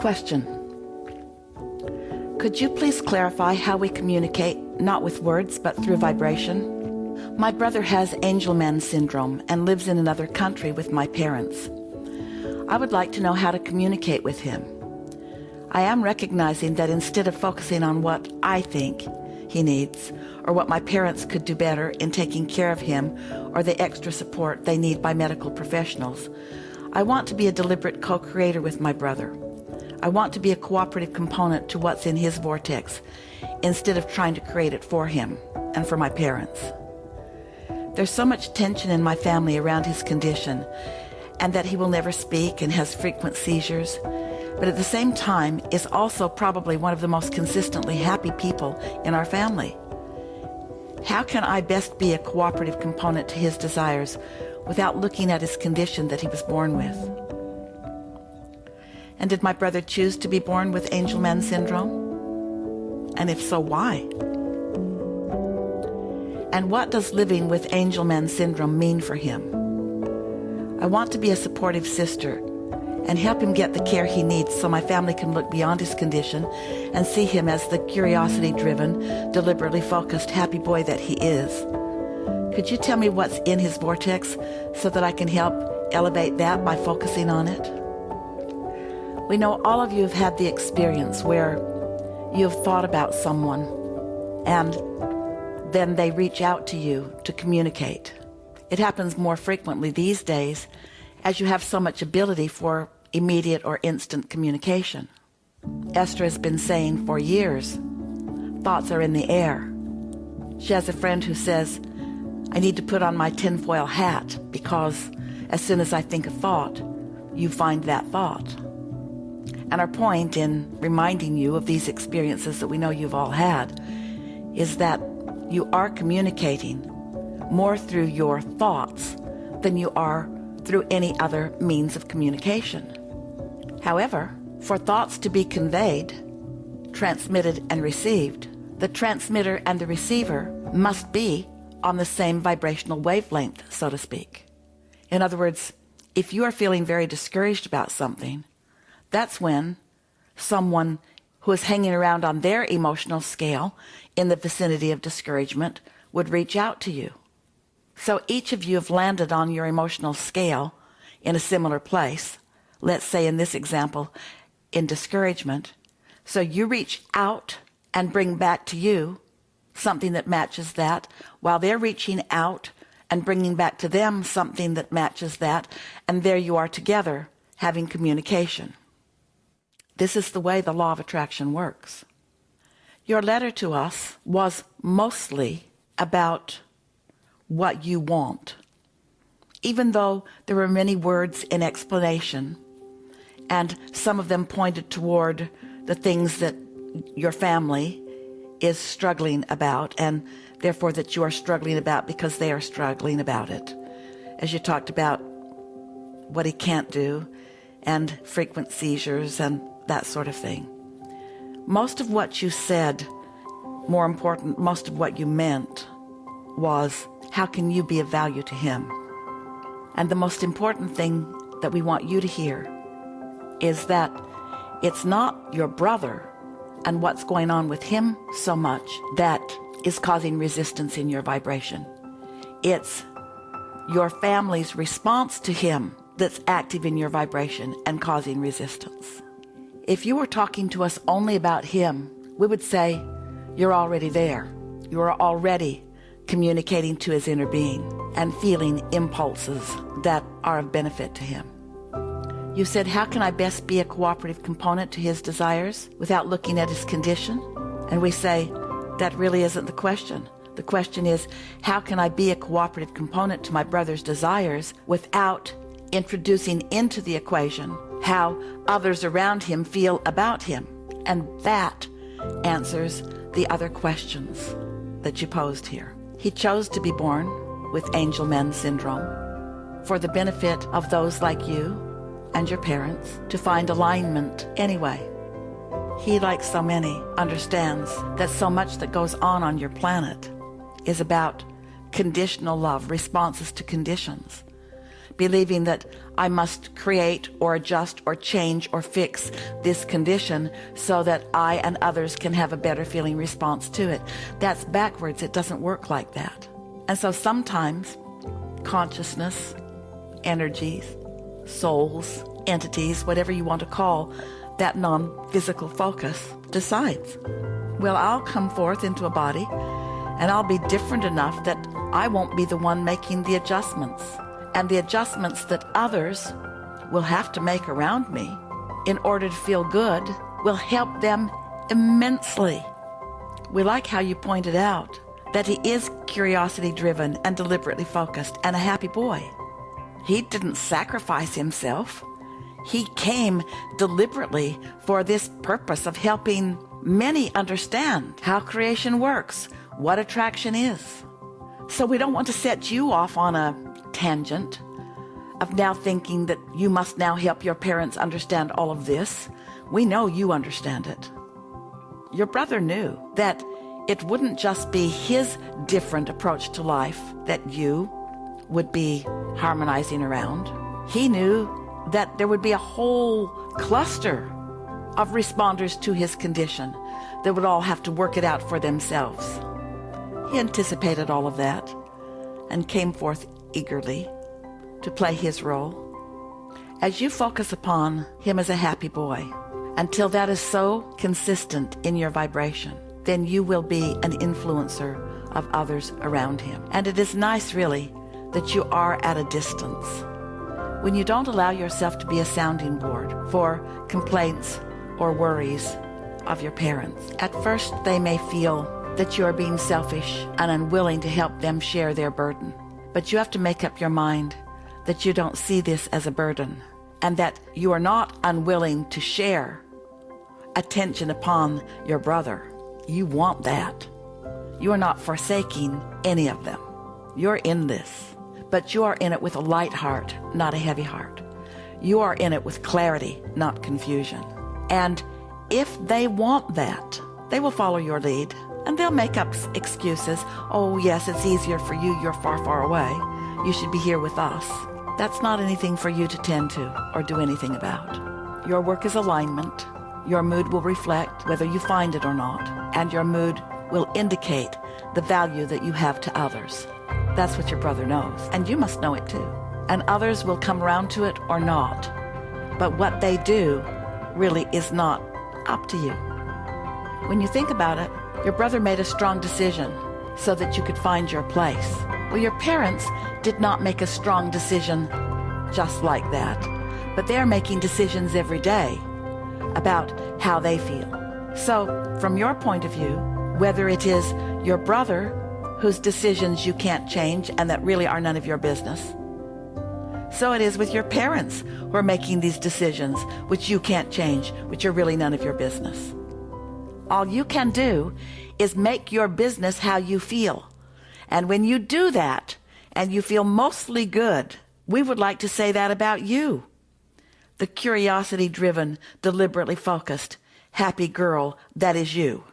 Question. Could you please clarify how we communicate, not with words, but through vibration? My brother has angel man syndrome and lives in another country with my parents. I would like to know how to communicate with him. I am recognizing that instead of focusing on what I think he needs, or what my parents could do better in taking care of him, or the extra support they need by medical professionals, I want to be a deliberate co-creator with my brother. I want to be a cooperative component to what's in his vortex, instead of trying to create it for him and for my parents. There's so much tension in my family around his condition, and that he will never speak and has frequent seizures, but at the same time is also probably one of the most consistently happy people in our family. How can I best be a cooperative component to his desires without looking at his condition that he was born with? And did my brother choose to be born with angel man syndrome? And if so, why? And what does living with angel man syndrome mean for him? I want to be a supportive sister and help him get the care he needs so my family can look beyond his condition and see him as the curiosity-driven, deliberately focused, happy boy that he is. Could you tell me what's in his vortex so that I can help elevate that by focusing on it? We know all of you have had the experience where you have thought about someone and then they reach out to you to communicate. It happens more frequently these days as you have so much ability for immediate or instant communication. Esther has been saying for years, thoughts are in the air. She has a friend who says, I need to put on my tinfoil hat because as soon as I think a thought, you find that thought. And our point in reminding you of these experiences that we know you've all had is that you are communicating more through your thoughts than you are through any other means of communication. However, for thoughts to be conveyed, transmitted and received, the transmitter and the receiver must be on the same vibrational wavelength, so to speak. In other words, if you are feeling very discouraged about something, that's when someone who is hanging around on their emotional scale in the vicinity of discouragement would reach out to you. So each of you have landed on your emotional scale in a similar place, let's say in this example, in discouragement. So you reach out and bring back to you something that matches that, while they're reaching out and bringing back to them something that matches that, and there you are together having communication. This is the way the law of attraction works. Your letter to us was mostly about what you want, even though there were many words in explanation, and some of them pointed toward the things that your family is struggling about, and therefore that you are struggling about because they are struggling about it. As you talked about what he can't do, and frequent seizures, and that sort of thing. Most of what you said, more important, most of what you meant was, how can you be of value to him? And the most important thing that we want you to hear is that it's not your brother and what's going on with him so much that is causing resistance in your vibration. It's your family's response to him that's active in your vibration and causing resistance. If you were talking to us only about him, we would say, you're already there. You are already communicating to his inner being and feeling impulses that are of benefit to him. You said, how can I best be a cooperative component to his desires without looking at his condition? And we say, that really isn't the question. The question is, how can I be a cooperative component to my brother's desires without introducing into the equation how others around him feel about him? And that answers the other questions that you posed here. He chose to be born with angel man syndrome for the benefit of those like you and your parents to find alignment anyway. He, like so many, understands that so much that goes on your planet is about conditional love, responses to conditions, believing that I must create or adjust or change or fix this condition so that I and others can have a better feeling response to it. That's backwards. It doesn't work like that. And so sometimes consciousness, energies, souls, entities, whatever you want to call that non-physical focus, decides, well, I'll come forth into a body and I'll be different enough that I won't be the one making the adjustments. And the adjustments that others will have to make around me in order to feel good will help them immensely. We like how you pointed out that he is curiosity-driven and deliberately focused and a happy boy. He didn't sacrifice himself. He came deliberately for this purpose of helping many understand how creation works, what attraction is. So we don't want to set you off on a tangent of now thinking that you must now help your parents understand all of this. We know you understand it. Your brother knew that it wouldn't just be his different approach to life that you would be harmonizing around. He knew that there would be a whole cluster of responders to his condition that would all have to work it out for themselves. He anticipated all of that and came forth eagerly to play his role. As you focus upon him as a happy boy, until that is so consistent in your vibration, then you will be an influencer of others around him. And it is nice, really, that you are at a distance. When you don't allow yourself to be a sounding board for complaints or worries of your parents. At first, they may feel that you are being selfish and unwilling to help them share their burden. But you have to make up your mind that you don't see this as a burden and that you are not unwilling to share attention upon your brother. You want that. You are not forsaking any of them. You're in this, but you are in it with a light heart, not a heavy heart. You are in it with clarity, not confusion. And if they want that, they will follow your lead and they'll make up excuses. Oh, yes, it's easier for you. You're far, far away. You should be here with us. That's not anything for you to tend to or do anything about. Your work is alignment. Your mood will reflect whether you find it or not, and your mood will indicate the value that you have to others. That's what your brother knows, and you must know it too. And others will come around to it or not. But what they do really is not up to you. When you think about it, your brother made a strong decision so that you could find your place. Well, your parents did not make a strong decision just like that, but they're making decisions every day about how they feel. So, from your point of view, whether it is your brother whose decisions you can't change and that really are none of your business, so it is with your parents who are making these decisions which you can't change, which are really none of your business. All you can do is make your business how you feel. And when you do that, and you feel mostly good, we would like to say that about you. The curiosity-driven, deliberately focused, happy girl that is you.